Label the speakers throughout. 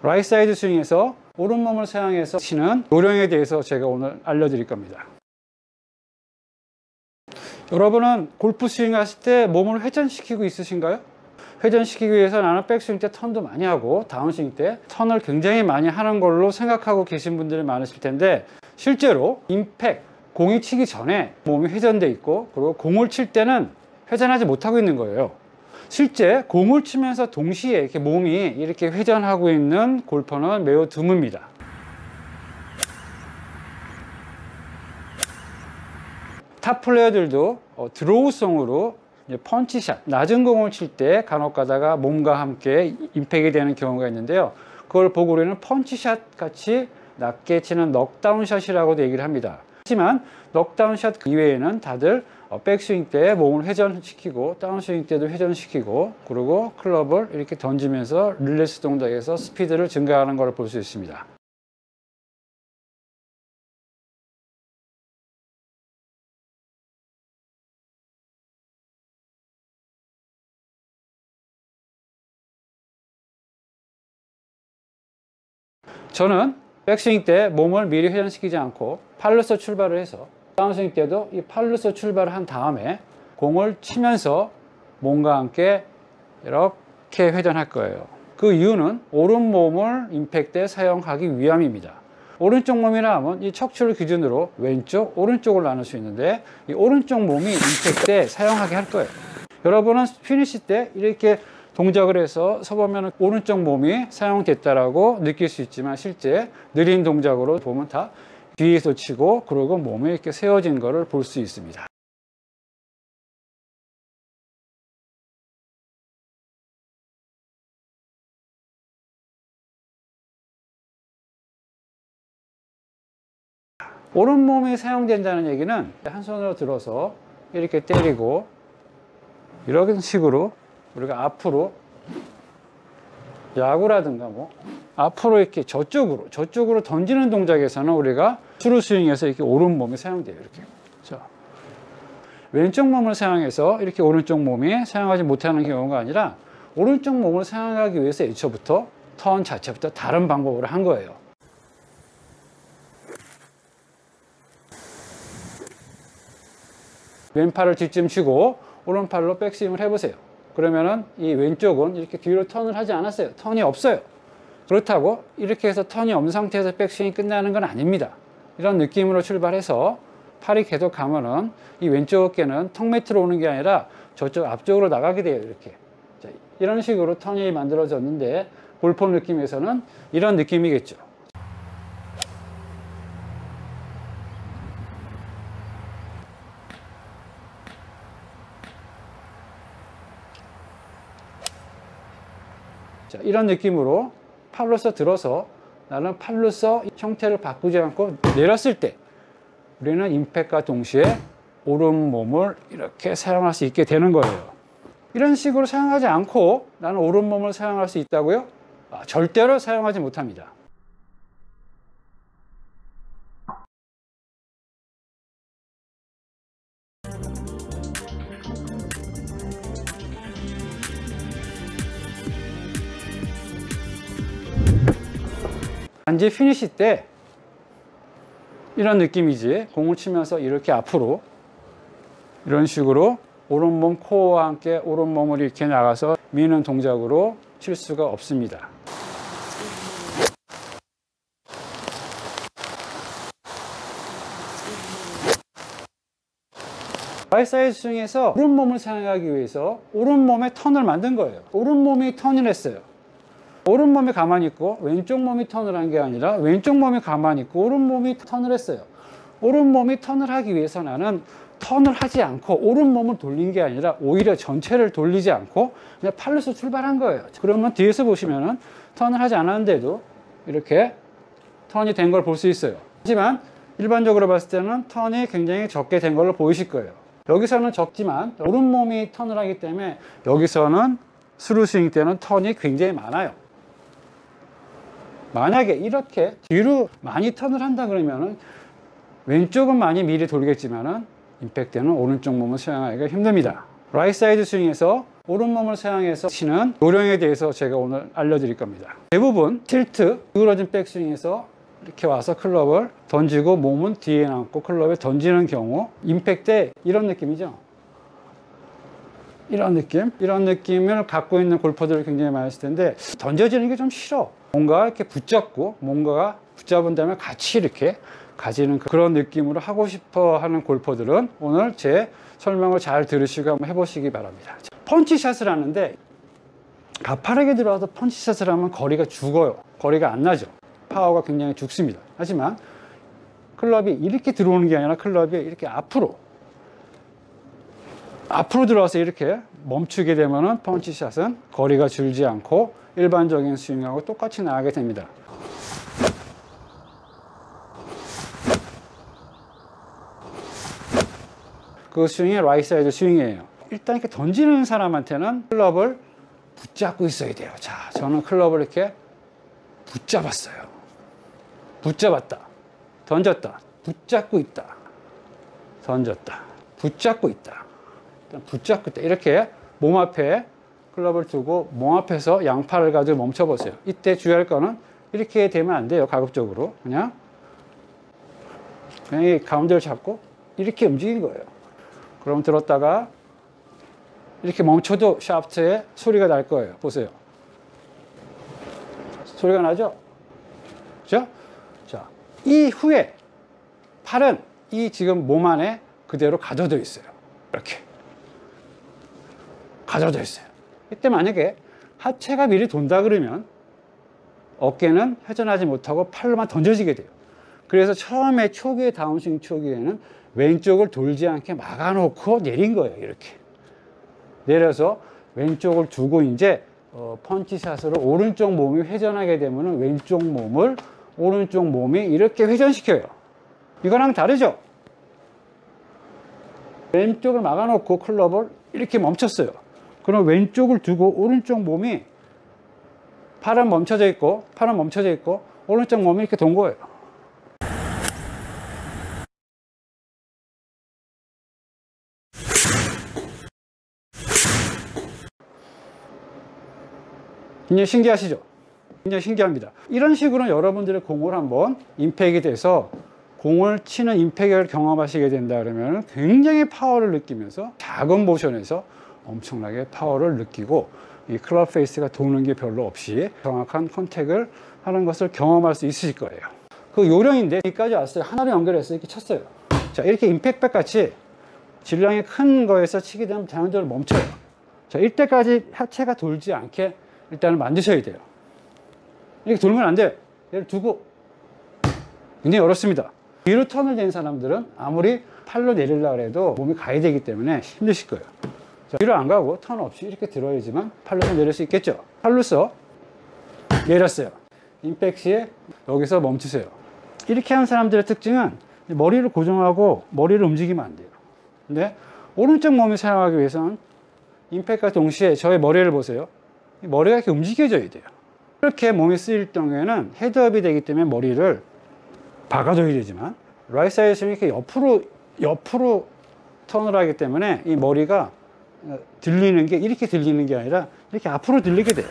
Speaker 1: 라이트 사이드 스윙에서 오른몸을 사용해서 치는 요령에 대해서 제가 오늘 알려드릴 겁니다. 여러분은 골프 스윙 하실 때 몸을 회전시키고 있으신가요? 회전시키기 위해서 나는 백스윙 때 턴도 많이 하고 다운스윙 때 턴을 굉장히 많이 하는 걸로 생각하고 계신 분들이 많으실 텐데, 실제로 임팩트, 공이 치기 전에 몸이 회전돼 있고, 그리고 공을 칠 때는 회전하지 못하고 있는 거예요. 실제 공을 치면서 동시에 이렇게 몸이 이렇게 회전하고 있는 골퍼는 매우 드뭅니다. 탑 플레이어들도 드로우성으로 펀치샷, 낮은 공을 칠 때 간혹 가다가 몸과 함께 임팩이 되는 경우가 있는데요. 그걸 보고 우리는 펀치샷 같이 낮게 치는 넉다운샷이라고도 얘기를 합니다. 하지만 넉다운샷 이외에는 다들 백스윙 때 몸을 회전시키고 다운스윙 때도 회전시키고, 그리고 클럽을 이렇게 던지면서 릴리스 동작에서 스피드를 증가하는 걸 볼 수 있습니다. 저는 백스윙 때 몸을 미리 회전시키지 않고 팔로서 출발을 해서, 다운스윙 때도 이 팔로서 출발을 한 다음에 공을 치면서 몸과 함께 이렇게 회전할 거예요. 그 이유는 오른몸을 임팩트에 사용하기 위함입니다. 오른쪽 몸이라 하면 이 척추를 기준으로 왼쪽, 오른쪽을 나눌 수 있는데, 이 오른쪽 몸이 임팩트에 사용하게 할 거예요. 여러분은 피니시 때 이렇게 동작을 해서 서보면 오른쪽 몸이 사용됐다라고 느낄 수 있지만, 실제 느린 동작으로 보면 다 뒤에서 치고, 그리고 몸이 이렇게 세워진 것을 볼 수 있습니다. 오른몸이 사용된다는 얘기는 한 손으로 들어서 이렇게 때리고, 이런 식으로 우리가 앞으로, 야구라든가 앞으로 이렇게 저쪽으로 던지는 동작에서는 우리가 스루 스윙에서 이렇게 오른몸이 사용돼요. 이렇게. 자, 왼쪽 몸을 사용해서 이렇게 오른쪽 몸이 사용하지 못하는 경우가 아니라, 오른쪽 몸을 사용하기 위해서 애초부터 턴 자체부터 다른 방법으로 한 거예요. 왼팔을 뒷짐 치고 오른팔로 백스윙을 해보세요. 그러면은 이 왼쪽은 이렇게 뒤로 턴을 하지 않았어요. 턴이 없어요. 그렇다고 이렇게 해서 턴이 없는 상태에서 백스윙이 끝나는 건 아닙니다. 이런 느낌으로 출발해서 팔이 계속 가면은 이 왼쪽 어깨는 턱 밑으로 오는 게 아니라 저쪽 앞쪽으로 나가게 돼요. 이렇게. 자, 이런 식으로 턴이 만들어졌는데, 골프 느낌에서는 이런 느낌이겠죠. 자, 이런 느낌으로 팔로서 들어서, 나는 팔로서 형태를 바꾸지 않고 내렸을 때 우리는 임팩트과 동시에 오른몸을 이렇게 사용할 수 있게 되는 거예요. 이런 식으로 사용하지 않고 나는 오른몸을 사용할 수 있다고요? 절대로 사용하지 못합니다. 단지 피니시 때 이런 느낌이지, 공을 치면서 이렇게 앞으로 이런 식으로 오른몸 코어와 함께 오른몸을 이렇게 나가서 미는 동작으로 칠 수가 없습니다. 라이트 사이드 스윙에서 오른몸을 사용하기 위해서 오른몸에 턴을 만든 거예요. 오른몸이 턴을 했어요. 오른몸이 가만히 있고 왼쪽 몸이 턴을 한 게 아니라, 왼쪽 몸이 가만히 있고 오른몸이 턴을 했어요. 오른몸이 턴을 하기 위해서 나는 턴을 하지 않고 오른몸을 돌린 게 아니라 오히려 전체를 돌리지 않고 그냥 팔로서 출발한 거예요. 그러면 뒤에서 보시면은 턴을 하지 않았는데도 이렇게 턴이 된 걸 볼 수 있어요. 하지만 일반적으로 봤을 때는 턴이 굉장히 적게 된 걸로 보이실 거예요. 여기서는 적지만 오른몸이 턴을 하기 때문에 여기서는 스루 스윙 때는 턴이 굉장히 많아요. 만약에 이렇게 뒤로 많이 턴을 한다 그러면은 왼쪽은 많이 미리 돌겠지만은 임팩트는 오른쪽 몸을 사용하기가 힘듭니다. 라이트 사이드 스윙에서 오른몸을 사용해서 치는 요령에 대해서 제가 오늘 알려드릴 겁니다. 대부분 틸트, 기울어진 백스윙에서 이렇게 와서 클럽을 던지고 몸은 뒤에 남고 클럽에 던지는 경우 임팩트 때 이런 느낌이죠. 이런 느낌을 갖고 있는 골퍼들이 굉장히 많으실 텐데, 던져지는 게 좀 싫어. 뭔가 이렇게 붙잡고 뭔가가 붙잡은 다음에 같이 이렇게 가지는 그런 느낌으로 하고 싶어 하는 골퍼들은 오늘 제 설명을 잘 들으시고 한번 해보시기 바랍니다. 펀치샷을 하는데 가파르게 들어와서 펀치샷을 하면 거리가 죽어요. 거리가 안 나죠. 파워가 굉장히 죽습니다. 하지만 클럽이 이렇게 들어오는 게 아니라 클럽이 이렇게 앞으로 들어와서 이렇게 멈추게 되면은 펀치샷은 거리가 줄지 않고 일반적인 스윙하고 똑같이 나가게 됩니다. 그 스윙이 라이트 사이드 스윙이에요. 일단 이렇게 던지는 사람한테는 클럽을 붙잡고 있어야 돼요. 자, 저는 클럽을 이렇게 붙잡았어요. 붙잡았다. 던졌다. 붙잡고 있다. 던졌다. 붙잡고 있다. 붙잡고 있다. 이렇게 몸 앞에 클럽을 두고 몸 앞에서 양팔을 가지고 멈춰 보세요. 이때 주의할 거는 이렇게 되면 안 돼요. 가급적으로 그냥 이 가운데를 잡고 이렇게 움직인 거예요. 그럼 들었다가 이렇게 멈춰도 샤프트에 소리가 날 거예요. 보세요. 소리가 나죠? 그죠? 자, 이후에 팔은 이 지금 몸 안에 그대로 가둬져 있어요. 이렇게 가둬져 있어요. 이때 만약에 하체가 미리 돈다 그러면 어깨는 회전하지 못하고 팔로만 던져지게 돼요. 그래서 처음에 초기에 다운스윙 초기에는 왼쪽을 돌지 않게 막아놓고 내린 거예요. 이렇게 내려서 왼쪽을 두고 이제 펀치샷으로 오른쪽 몸이 회전하게 되면 왼쪽 몸이 이렇게 회전시켜요. 이거랑 다르죠? 왼쪽을 막아놓고 클럽을 이렇게 멈췄어요. 그럼 왼쪽을 두고 오른쪽 몸이 팔은 멈춰져 있고 오른쪽 몸이 이렇게 돈 거예요. 굉장히 신기하시죠? 굉장히 신기합니다. 이런 식으로 여러분들의 공을 한번 임팩이 돼서 공을 치는 임팩을 경험하시게 된다 그러면 굉장히 파워를 느끼면서 작은 모션에서 엄청나게 파워를 느끼고 이 클럽 페이스가 도는 게 별로 없이 정확한 컨택을 하는 것을 경험할 수 있으실 거예요. 그 요령인데 여기까지 왔어요. 하나로 연결해서 이렇게 쳤어요. 자, 이렇게 임팩백 같이 질량이 큰 거에서 치게 되면 자연적으로 멈춰요. 자, 이때까지 하체가 돌지 않게 일단은 만드셔야 돼요. 이렇게 돌면 안 돼요. 얘를 두고 굉장히 어렵습니다. 뒤로 턴을 낸 사람들은 아무리 팔로 내리려고 해도 몸이 가야 되기 때문에 힘드실 거예요. 자, 뒤로 안 가고 턴 없이 이렇게 들어야지만 팔로서 내릴 수 있겠죠. 팔로서 내렸어요. 임팩 시에 여기서 멈추세요. 이렇게 하는 사람들의 특징은 머리를 고정하고 머리를 움직이면 안 돼요. 근데 오른쪽 몸을 사용하기 위해서는 임팩과 동시에 저의 머리를 보세요. 머리가 이렇게 움직여져야 돼요. 이렇게 몸이 쓰일 경우에는 헤드업이 되기 때문에 머리를 박아줘야 되지만 라이트 사이드 스윙이 이렇게 옆으로 턴을 하기 때문에 이 머리가 들리는 게 이렇게 들리는 게 아니라 이렇게 앞으로 들리게 돼요.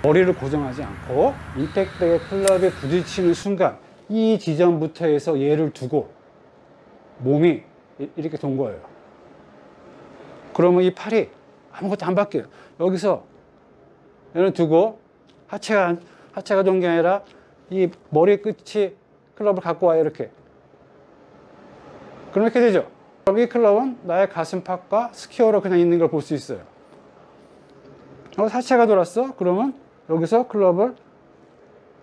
Speaker 1: 머리를 고정하지 않고 임팩트백의 클럽에 부딪히는 순간 이 지점부터 해서 얘를 두고 몸이 이렇게 돈 거예요. 그러면 이 팔이 아무것도 안 바뀌어요. 여기서 얘는 두고 하체가 돈 게 아니라 이 머리 끝이 클럽을 갖고 와요. 이렇게. 그럼 이렇게 되죠. 그럼 이 클럽은 나의 가슴팍과 스퀘어로 그냥 있는 걸 볼 수 있어요. 하체가 돌았어. 그러면 여기서 클럽을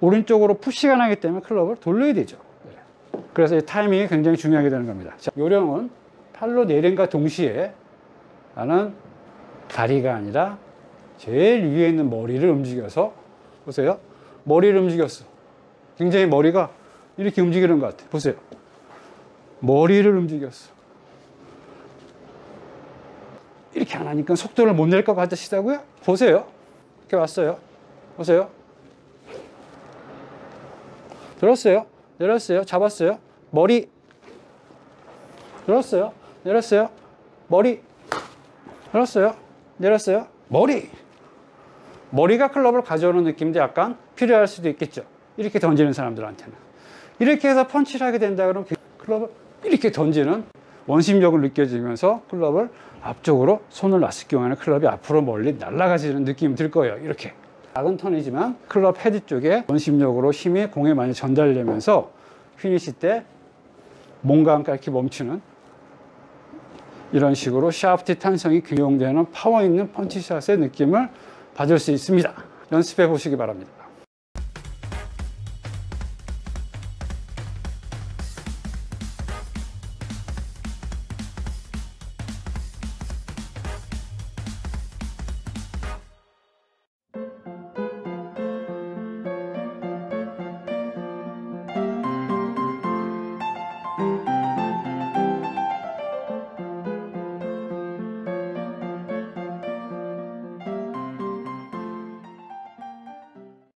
Speaker 1: 오른쪽으로 푸시가 나기 때문에 클럽을 돌려야 되죠. 그래서 이 타이밍이 굉장히 중요하게 되는 겁니다. 자, 요령은 팔로 내림과 동시에 나는 다리가 아니라 제일 위에 있는 머리를 움직여서 보세요. 머리를 움직였어. 굉장히 머리가 이렇게 움직이는 것 같아요. 보세요. 머리를 움직였어. 이렇게 안 하니까 속도를 못 낼 것 같으시다고요? 보세요. 이렇게 왔어요. 보세요. 들었어요. 내렸어요. 잡았어요. 머리. 들었어요. 내렸어요. 머리. 들었어요. 내렸어요. 머리가 클럽을 가져오는 느낌도 약간 필요할 수도 있겠죠. 이렇게 던지는 사람들한테는. 이렇게 해서 펀치를 하게 된다 그러면 클럽을 이렇게 던지는 원심력을 느껴지면서 클럽을 앞쪽으로 손을 놨을 경우에는 클럽이 앞으로 멀리 날아가지는 느낌이 들 거예요. 이렇게 작은 턴이지만 클럽 헤드 쪽에 원심력으로 힘이 공에 많이 전달되면서 피니시 때 뭔가 함께 이렇게 멈추는 이런 식으로 샤프트 탄성이 규용되는 파워 있는 펀치샷의 느낌을 받을 수 있습니다. 연습해 보시기 바랍니다.